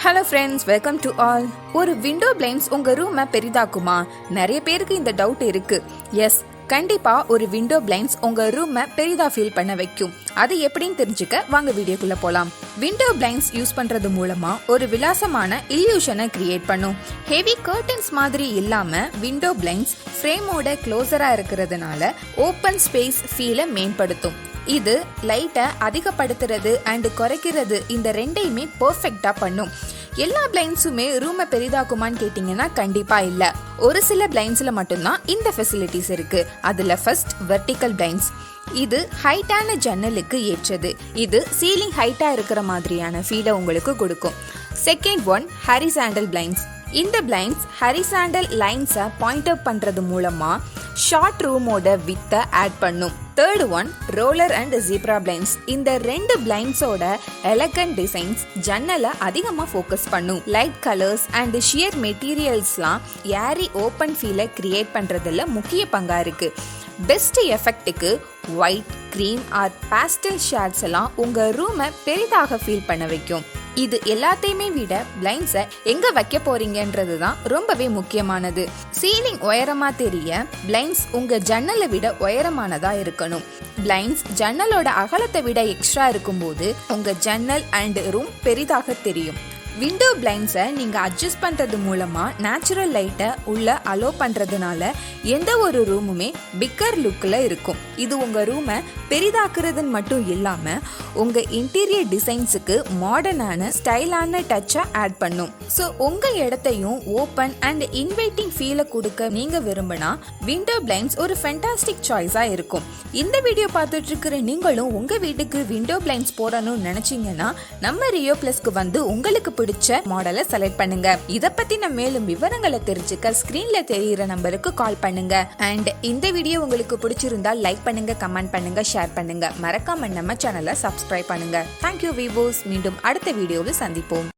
Hello friends, welcome to all. ஒரு window blinds உங்க ரூமை பெரிதாக்குமா? நிறைய பேருக்கு இந்த டவுட் இருக்கு. எஸ், கண்டிப்பா ஒரு விண்டோ பிளைண்ட்ஸ் உங்க ரூமை பெரிதா ஃபீல் பண்ண வைக்கும். அது எப்படின்னு தெரிஞ்சுக்க வாங்க வீடியோக்குள்ள போலாம். விண்டோ பிளைண்ட்ஸ் யூஸ் பண்றது மூலமா ஒரு விலாசமான இல்யூஷனை கிரியேட் பண்ணும். ஹெவி கர்டன்ஸ் மாதிரி இல்லாம விண்டோ பிளைண்ட்ஸ் ஃப்ரேமோட க்ளோசரா இருக்கிறதுனால ஓப்பன் ஸ்பேஸ் ஃபீலை மேம்படுத்தும். இது லைட்டை அதிகப்படுத்துறது அண்ட் குறைக்கிறது, இந்த ரெண்டையுமே பெர்ஃபெக்டா பண்ணும். எல்லா பிளைண்ட்ஸுமே ரூமை பெரிதாக்குமான்னு கேட்டீங்கன்னா கண்டிப்பா இல்ல. ஒரு சில பிளைண்ட்ஸ்ல மட்டும்தான் இந்த ஃபெசிலிட்டிஸ் இருக்கு. அதுல ஃபர்ஸ்ட் வெர்டிக்கல் பிளைண்ட்ஸ். இது ஹைட்டான ஜன்னலுக்கு ஏற்றது. இது சீலிங் ஹைட்டா இருக்கிற மாதிரியான ஃபீலை உங்களுக்கு கொடுக்கும். Second one horizontal blinds. இந்த பிளைண்ட்ஸ் ஹாரிசாண்டல் லைன்ஸை பாயிண்ட் அவுட் பண்றது மூலமா ஷார்ட் ரூமோட வித்தை ஆட் பண்ணும். Third one roller and zebra blinds. இந்த ரெண்டு பிளைண்ட்ஸோட எலகண்ட் டிசைன்ஸ் ஜன்னலை அதிகமா ஃபோக்கஸ் பண்ணும். லைட் கலர்ஸ் அண்ட் ஷியர் மெட்டீரியல்ஸ்லாம் ஏரி ஓப்பன் ஃபீலை கிரியேட் பண்றதுல முக்கிய பங்கா இருக்கு. பெஸ்ட் எஃபெக்ட்டுக்கு white, cream or pastel shades எல்லாம் உங்க ரூமை பெரிதாக ஃபீல் பண்ண வைக்கும். இது எல்லாத்தையுமே விட பிளைண்ட்ஸை எங்க வைக்க போறீங்கன்றது தான் ரொம்பவே முக்கியமானது. சீலிங் உயரமா தெரிய பிளைண்ட்ஸ் உங்க ஜன்னலை விட உயரமானதா இருக்கணும். பிளைண்ட்ஸ் ஜன்னலோட அகலத்தை விட எக்ஸ்ட்ரா இருக்கும்போது உங்க ஜன்னல் அண்ட் ரூம் பெரிதாக தெரியும். விண்டோ பிளைண்ட்ஸை நீங்க அட்ஜஸ்ட் பண்றது மூலமா நேச்சுரல் லைட்டை உள்ள அலோ பண்றதுனால எந்த ஒரு ரூமுமே பிக்கர் லுக்ல இருக்கும். இது உங்க ரூமை பெரிதாக்குறதுன்னு மட்டும் இல்லாம உங்க இன்டீரியர் டிசைன்ஸுக்கு மாடர்னான ஸ்டைலான டச்சா ஆட் பண்ணும். ஸோ உங்க இடத்தையும் ஓப்பன் அண்ட் இன்வைட்டிங் ஃபீலை கொடுக்க நீங்க விரும்பினா விண்டோ பிளைண்ட்ஸ் ஒரு ஃபென்டாஸ்டிக் சாய்ஸா இருக்கும். இந்த வீடியோ பார்த்துட்டு இருக்கிற நீங்களும் உங்க வீட்டுக்கு விண்டோ பிளைண்ட்ஸ் போடணும்னு நினைச்சீங்கன்னா நம்ம ரியோ பிளஸ்க்கு வந்து உங்களுக்கு பிடிச்ச மாடலை செலக்ட் பண்ணுங்க. இத பத்தின மேலும் விவரங்களை தெரிஞ்சுக்க ஸ்கிரீன்ல தெரியுற நம்பருக்கு கால் பண்ணுங்க. அண்ட் இந்த வீடியோ உங்களுக்கு பிடிச்சிருந்தா லைக் பண்ணுங்க, கமெண்ட் பண்ணுங்க, ஷேர் பண்ணுங்க. மறக்காம நம்ம சேனலை சப்ஸ்கிரைப் பண்ணுங்க. Thank you viewers. மீண்டும் அடுத்த வீடியோவில் சந்திப்போம்.